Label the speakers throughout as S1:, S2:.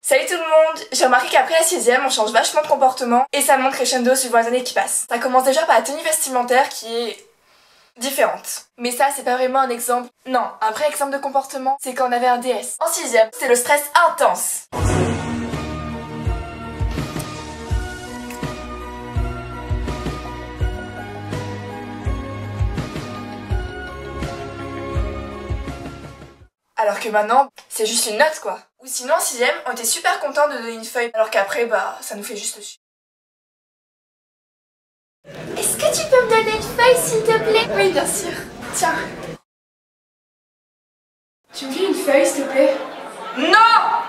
S1: Salut tout le monde! J'ai remarqué qu'après la 6ème, on change vachement de comportement et ça monte crescendo suivant les années qui passent. Ça commence déjà par la tenue vestimentaire qui est différente. Mais ça, c'est pas vraiment un exemple. Non, un vrai exemple de comportement, c'est quand on avait un DS. En 6ème, c'est le stress intense. Alors que maintenant, c'est juste une note quoi. Ou sinon en 6ème, on était super content de donner une feuille, alors qu'après, bah, ça nous fait juste chier.
S2: Est-ce que tu peux me donner une feuille s'il te plaît?
S1: Oui, bien sûr. Tiens. Tu me fais une feuille s'il te plaît? Non!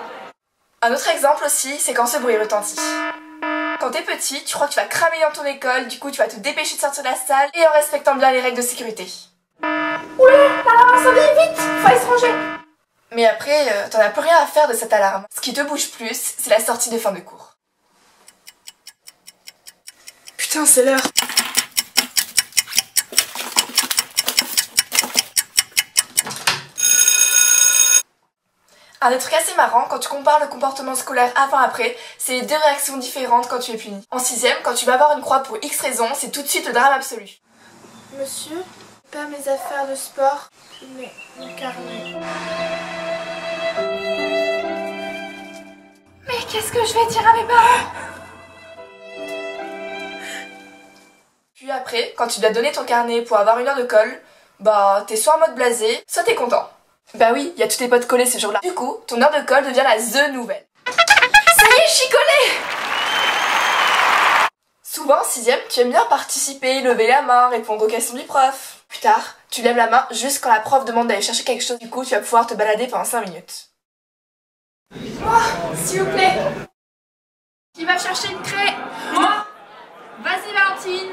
S1: Un autre exemple aussi, c'est quand ce bruit retentit. Quand t'es petit, tu crois que tu vas cramer dans ton école, du coup tu vas te dépêcher de sortir de la salle et en respectant bien les règles de sécurité.
S2: Oula, l'alarme incendie, vite! Faut aller se ranger!
S1: Mais après, t'en as plus rien à faire de cette alarme. Ce qui te bouge plus, c'est la sortie de fin de cours. Putain, c'est l'heure. Un des trucs assez marrants, quand tu compares le comportement scolaire avant-après, c'est les deux réactions différentes quand tu es puni. En 6ème, quand tu vas avoir une croix pour X raison, c'est tout de suite le drame absolu.
S2: Monsieur, pas mes affaires de sport, mais mon carnet. Mais qu'est-ce que je vais dire à mes parents?
S1: Puis après, quand tu dois donner ton carnet pour avoir une heure de colle, bah t'es soit en mode blasé, soit t'es content. Bah oui, y a tous tes potes collés ce jour-là. Du coup, ton heure de colle devient la THE nouvelle. Ça y est, je suis collée! Souvent, en 6ème, tu aimes bien participer, lever la main, répondre aux questions du prof. Plus tard, tu lèves la main juste quand la prof demande d'aller chercher quelque chose. Du coup, tu vas pouvoir te balader pendant 5 minutes.
S2: Moi, s'il vous plaît. Qui va chercher une craie?
S1: Moi!
S2: Vas-y Valentine.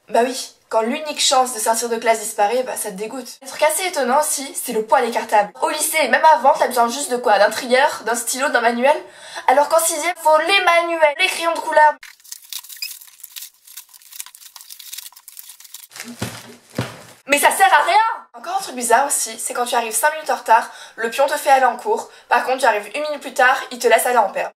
S1: Bah oui, quand l'unique chance de sortir de classe disparaît, bah ça te dégoûte. Un truc assez étonnant aussi, c'est le poids des cartables. Au lycée, et même avant, t'as besoin juste de quoi? D'un trieur, d'un stylo, d'un manuel? Alors qu'en 6ème, faut les manuels, les crayons de couleur. Mais ça sert à rien! Encore un truc bizarre aussi, c'est quand tu arrives 5 minutes en retard, le pion te fait aller en cours. Par contre, tu arrives 1 minute plus tard, il te laisse aller en paire.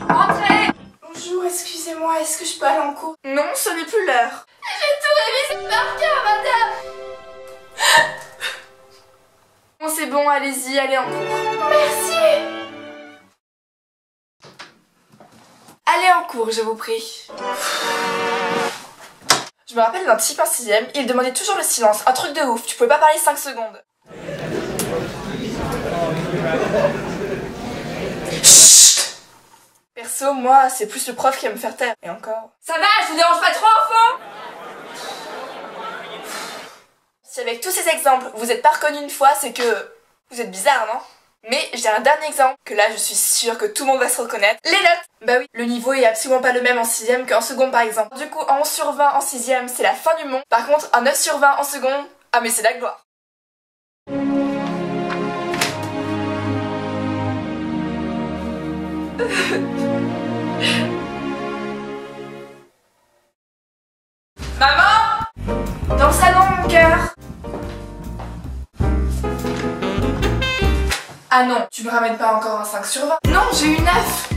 S2: Entrez.
S1: Bonjour, excusez-moi, est-ce que je peux aller en cours? Non, ce n'est plus l'heure.
S2: J'ai tout révisé par cœur, madame.
S1: Bon, c'est bon, allez-y, allez en cours.
S2: Merci.
S1: Allez en cours, je vous prie. Je me rappelle d'un type en 6ème, il demandait toujours le silence, un truc de ouf, tu pouvais pas parler 5 secondes. Chut! Perso, moi, c'est plus le prof qui va me faire taire. Et encore.
S2: Ça va, je vous dérange pas trop, enfant?
S1: Si avec tous ces exemples, vous êtes pas reconnu une fois, c'est que vous êtes bizarre, non? Mais j'ai un dernier exemple, que là je suis sûre que tout le monde va se reconnaître. Les notes! Bah oui, le niveau est absolument pas le même en 6ème qu'en seconde par exemple. Du coup, un 11 sur 20 en 6ème, c'est la fin du monde. Par contre, un 9 sur 20 en seconde, ah mais c'est la gloire. Maman! Dans le salon, mon cœur! Ah non, tu me ramènes pas encore un 5 sur 20. Non, j'ai eu 9.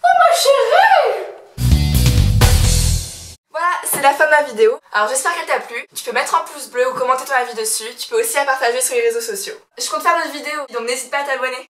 S2: Oh ma chérie!
S1: Voilà, c'est la fin de ma vidéo. Alors j'espère qu'elle t'a plu. Tu peux mettre un pouce bleu ou commenter ton avis dessus. Tu peux aussi la partager sur les réseaux sociaux. Je compte faire d'autres vidéos, donc n'hésite pas à t'abonner.